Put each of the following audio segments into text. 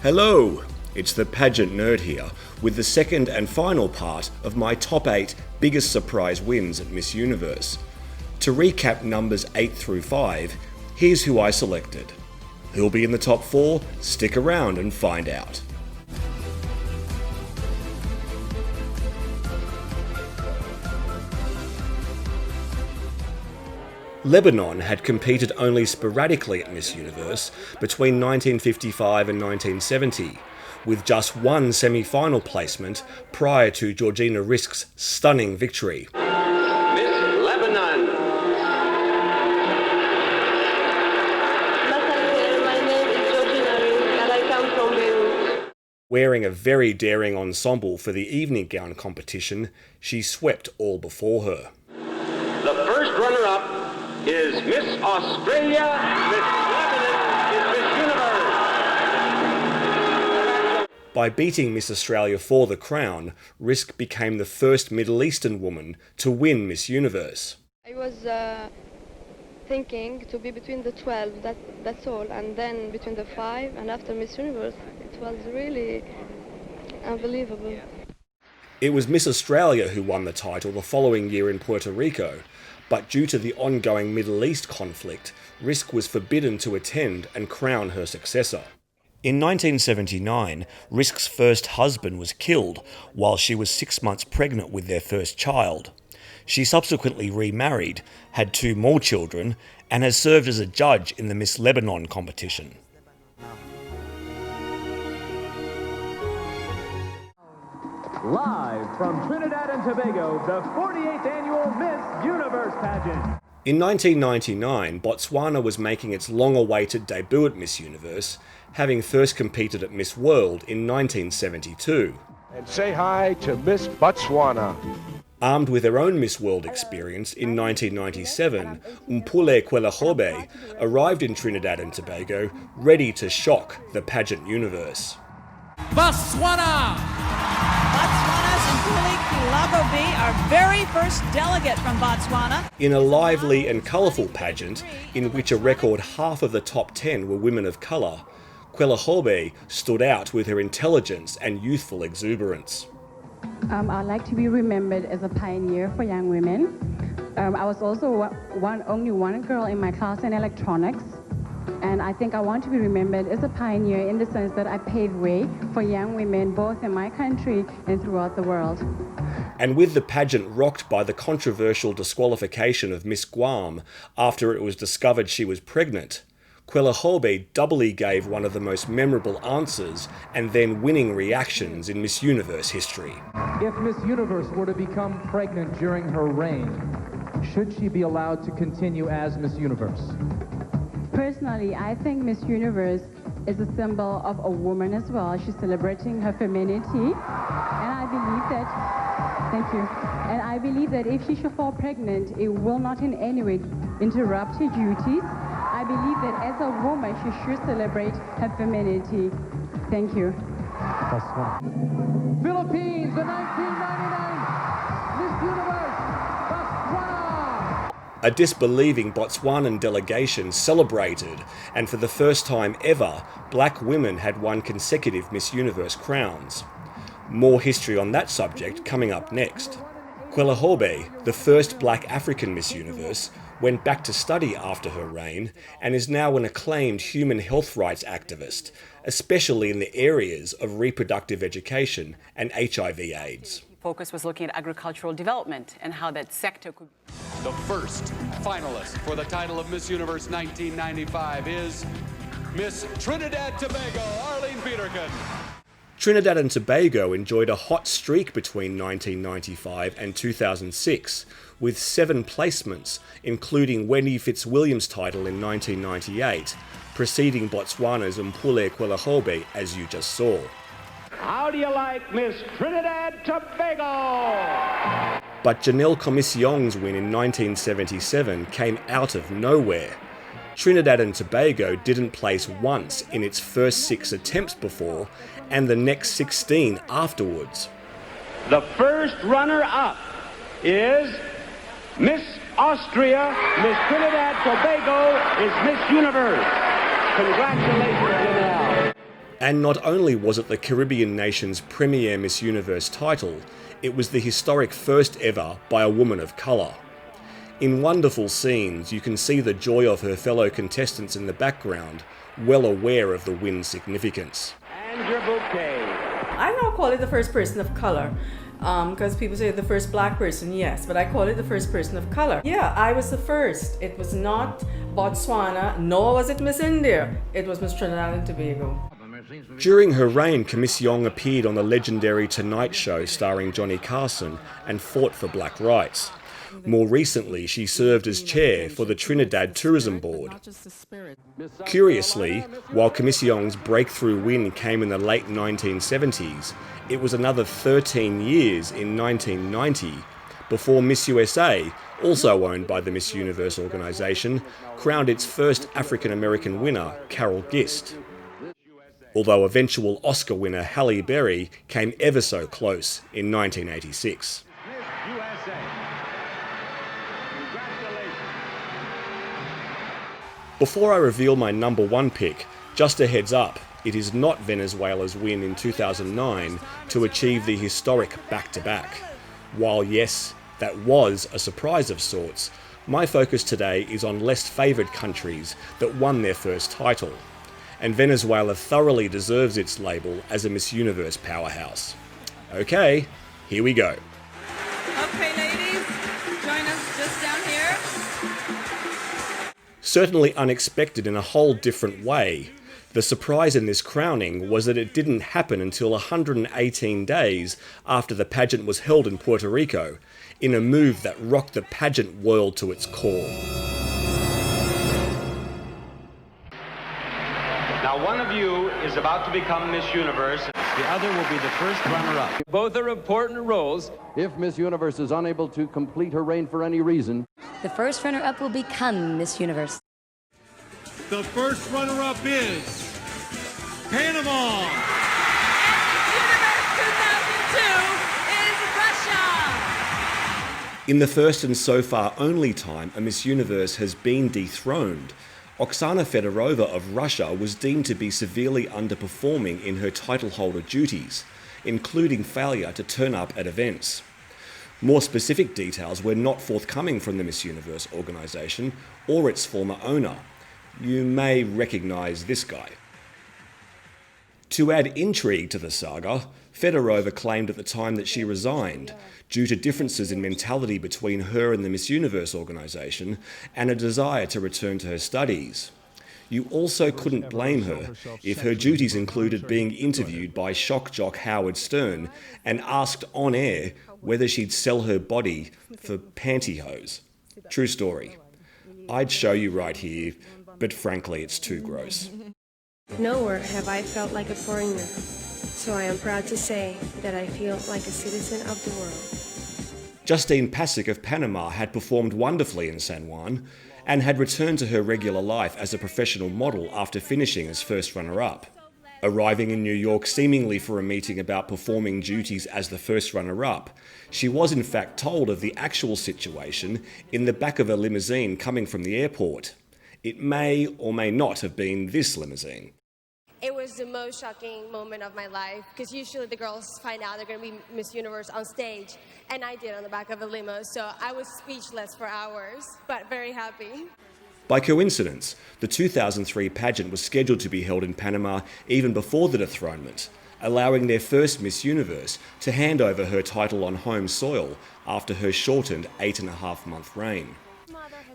Hello, it's the pageant nerd here with the second and final part of my top 8 biggest surprise wins at Miss Universe. To recap numbers 8 through 5, here's who I selected. Who'll be in the top 4? Stick around and find out. Lebanon had competed only sporadically at Miss Universe between 1955 and 1970, with just one semi-final placement prior to Georgina Risk's stunning victory. Miss Lebanon. My name is Georgina Risk and I come from Beirut. Wearing a very daring ensemble for the evening gown competition, she swept all before her. The first runner-up is Miss Australia. Miss Lebanon is Miss Universe. By beating Miss Australia for the crown, Risk became the first Middle Eastern woman to win Miss Universe. I was thinking to be between the 12, that's all, and then between the 5, and after Miss Universe, it was really unbelievable. It was Miss Australia who won the title the following year in Puerto Rico, but due to the ongoing Middle East conflict, Risk was forbidden to attend and crown her successor. In 1979, Risk's first husband was killed while she was 6 months pregnant with their first child. She subsequently remarried, had 2 more children, and has served as a judge in the Miss Lebanon competition. Live from Trinidad and Tobago, the 48th annual Miss Universe pageant. In 1999, Botswana was making its long-awaited debut at Miss Universe, having first competed at Miss World in 1972. And say hi to Miss Botswana. Armed with her own Miss World experience in 1997, Mpule Kwelahobe arrived in Trinidad and Tobago, ready to shock the pageant universe. Botswana! Botswana's Mpule Kwelahobe, our very first delegate from Botswana. In a lively and colourful pageant, in which a record half of the top 10 were women of colour, Kwelahobe stood out with her intelligence and youthful exuberance. I'd like to be remembered as a pioneer for young women. I was also only one girl in my class in electronics. And I think I want to be remembered as a pioneer in the sense that I paved way for young women both in my country and throughout the world. And with the pageant rocked by the controversial disqualification of Miss GUAM after it was discovered she was pregnant, Kwelahobe doubly gave one of the most memorable answers and then winning reactions in Miss Universe history. If Miss Universe were to become pregnant during her reign, should she be allowed to continue as Miss Universe? Personally, I think Miss Universe is a symbol of a woman as well. She's celebrating her femininity, and I believe that, thank you, and I believe that if she should fall pregnant, it will not in any way interrupt her duties. I believe that as a woman, she should celebrate her femininity. Thank you. Philippines, the 1999 Miss Universe, Botswana! A disbelieving Botswanan delegation celebrated, and for the first time ever, black women had won consecutive Miss Universe crowns. More history on that subject coming up next. Kwelahobe, the first black African Miss Universe, went back to study after her reign and is now an acclaimed human health rights activist, especially in the areas of reproductive education and HIV/AIDS. Focus was looking at agricultural development and how that sector could... The first finalist for the title of Miss Universe 1995 is Miss Trinidad Tobago, Arlene Peterkin. Trinidad and Tobago enjoyed a hot streak between 1995 and 2006, with 7 placements, including Wendy Fitzwilliam's title in 1998, preceding Botswana's Mpule Kwelahobe, as you just saw. How do you like Miss Trinidad Tobago? But Janelle Commission's win in 1977 came out of nowhere. Trinidad and Tobago didn't place once in its first 6 attempts before, and the next 16 afterwards. The first runner-up is Miss Austria. Miss Trinidad Tobago is Miss Universe. Congratulations, Janelle. And not only was it the Caribbean nation's premier Miss Universe title, it was the historic first ever by a woman of colour. In wonderful scenes, you can see the joy of her fellow contestants in the background, well aware of the win's significance. And your bouquet. I don't call it the first person of color, because people say the first black person, yes, but I call it the first person of color. Yeah, I was the first. It was not Botswana, nor was it Miss India. It was Miss Trinidad and Tobago. During her reign, Commission appeared on the legendary Tonight Show starring Johnny Carson and fought for black rights. More recently, she served as chair for the Trinidad Tourism Board. Curiously, while Commission's breakthrough win came in the late 1970s, it was another 13 years in 1990 before Miss USA, also owned by the Miss Universe organisation, crowned its first African-American winner, Carol Gist. Although eventual Oscar winner Halle Berry came ever so close in 1986. Before I reveal my number one pick, just a heads up, it is not Venezuela's win in 2009 to achieve the historic back-to-back. While yes, that was a surprise of sorts, my focus today is on less favoured countries that won their first title. And Venezuela thoroughly deserves its label as a Miss Universe powerhouse. Okay, here we go. Okay, ladies, join us just down here. Certainly unexpected in a whole different way, the surprise in this crowning was that it didn't happen until 118 days after the pageant was held in Puerto Rico, in a move that rocked the pageant world to its core. Now one of you is about to become Miss Universe. The other will be the first runner-up. Both are important roles. If Miss Universe is unable to complete her reign for any reason, the first runner-up will become Miss Universe. The first runner-up is Panama. Miss Universe 2002 is Russia. In the first and so far only time a Miss Universe has been dethroned, Oxana Fedorova of Russia was deemed to be severely underperforming in her title holder duties, including failure to turn up at events. More specific details were not forthcoming from the Miss Universe organisation or its former owner. You may recognise this guy. To add intrigue to the saga, Fedorova claimed at the time that she resigned, due to differences in mentality between her and the Miss Universe organisation and a desire to return to her studies. You also couldn't blame her if her duties included being interviewed by shock jock Howard Stern and asked on air whether she'd sell her body for pantyhose. True story. I'd show you right here, but frankly it's too gross. Nowhere have I felt like a foreigner, so I am proud to say that I feel like a citizen of the world. Justine Pasek of Panama had performed wonderfully in San Juan and had returned to her regular life as a professional model after finishing as first runner-up. Arriving in New York seemingly for a meeting about performing duties as the first runner-up, she was in fact told of the actual situation in the back of a limousine coming from the airport. It may or may not have been this limousine. It was the most shocking moment of my life, because usually the girls find out they're going to be Miss Universe on stage, and I did on the back of a limo, so I was speechless for hours, but very happy. By coincidence, the 2003 pageant was scheduled to be held in Panama even before the dethronement, allowing their first Miss Universe to hand over her title on home soil after her shortened 8.5-month reign.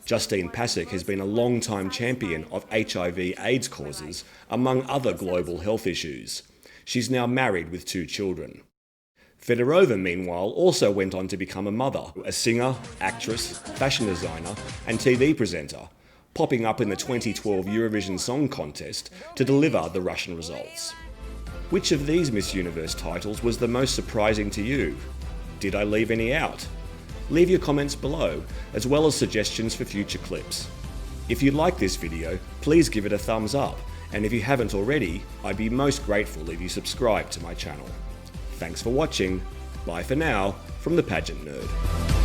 Justine Pasek has been a long-time champion of HIV/AIDS causes, among other global health issues. She's now married with 2 children. Fedorova, meanwhile, also went on to become a mother, a singer, actress, fashion designer, and TV presenter, popping up in the 2012 Eurovision Song Contest to deliver the Russian results. Which of these Miss Universe titles was the most surprising to you? Did I leave any out? Leave your comments below, as well as suggestions for future clips. If you like this video, please give it a thumbs up, and if you haven't already, I'd be most grateful if you subscribe to my channel. Thanks for watching. Bye for now, from the Pageant Nerd.